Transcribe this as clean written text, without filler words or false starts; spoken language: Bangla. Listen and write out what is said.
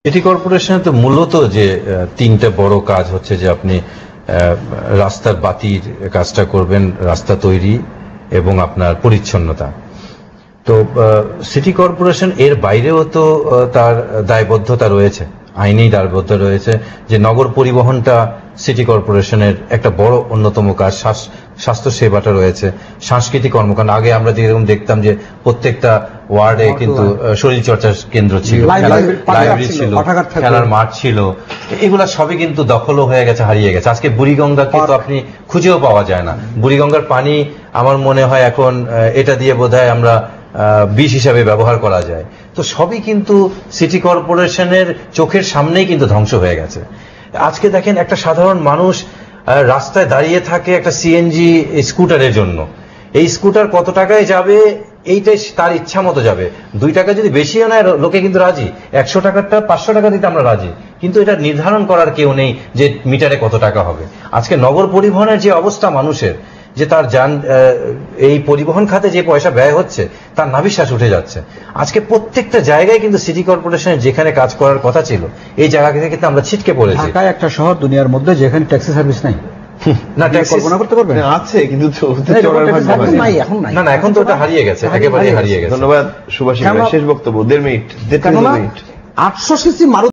সিটি কর্পোরেশনে তো মূলত যে তিনটা বড় কাজ হচ্ছে যে আপনি রাস্তার বাতির কাজটা করবেন, রাস্তা তৈরি এবং আপনার পরিচ্ছন্নতা। তো সিটি কর্পোরেশন এর বাইরেও তো তার দায়বদ্ধতা রয়েছে, আইনি দায়বদ্ধতা রয়েছে যে নগর পরিবহনটা সিটি কর্পোরেশনের একটা বড় অন্যতম কাজ। স্বাস্থ্য সেবাটা রয়েছে, সাংস্কৃতিক কর্মকাণ্ড। আগে আমরা যেরকম দেখতাম যে প্রত্যেকটা ওয়ার্ডে কিন্তু শরীর চর্চার কেন্দ্র ছিল, লাইব্রেরি ছিল, খেলার মাঠ ছিল, এগুলা সবই কিন্তু দখলও হয়ে গেছে, হারিয়ে গেছে। আজকে বুড়িগঙ্গাকে তো আপনি খুঁজেও পাওয়া যায় না। বুড়িগঙ্গার পানি আমার মনে হয় এখন এটা দিয়ে বোধহয় আমরা বিষ হিসাবে ব্যবহার করা যায়। তো সবই কিন্তু সিটি কর্পোরেশনের চোখের সামনেই কিন্তু ধ্বংস হয়ে গেছে। আজকে দেখেন একটা সাধারণ মানুষ রাস্তায় দাঁড়িয়ে থাকে একটা সিএনজি স্কুটারের জন্য। এই স্কুটার কত টাকায় যাবে এইটাই তার ইচ্ছা মতো যাবে। 2 টাকা যদি বেশিও নেয় লোকে কিন্তু রাজি, 100 টাকারটা 500 টাকা দিতে আমরা রাজি, কিন্তু এটা নির্ধারণ করার কেউ নেই যে মিটারে কত টাকা হবে। আজকে নগর পরিবহনের যে অবস্থা মানুষের, যে তার এই পরিবহন খাতে যে পয়সা ব্যয় হচ্ছে তার নাভিশ্বাস উঠে যাচ্ছে। আজকে প্রত্যেকটা জায়গায় কিন্তু সিটি কর্পোরেশনের যেখানে কাজ করার কথা ছিল এই জায়গা থেকে কিন্তু আমরা ছিটকে পড়েছি। ঢাকায় একটা শহর দুনিয়ার মধ্যে যেখানে ট্যাক্সি সার্ভিস নাই, না ট্যাক্সি কল্পনা করতে পারবেন? আছে কিন্তু না, এখন তো ওটা হারিয়ে গেছে, একেবারে হারিয়ে গেছে। ধন্যবাদ সুভাষী ভাই, শেষ বক্তব্য 1.5 মিনিট। 800 সিসি মারুতি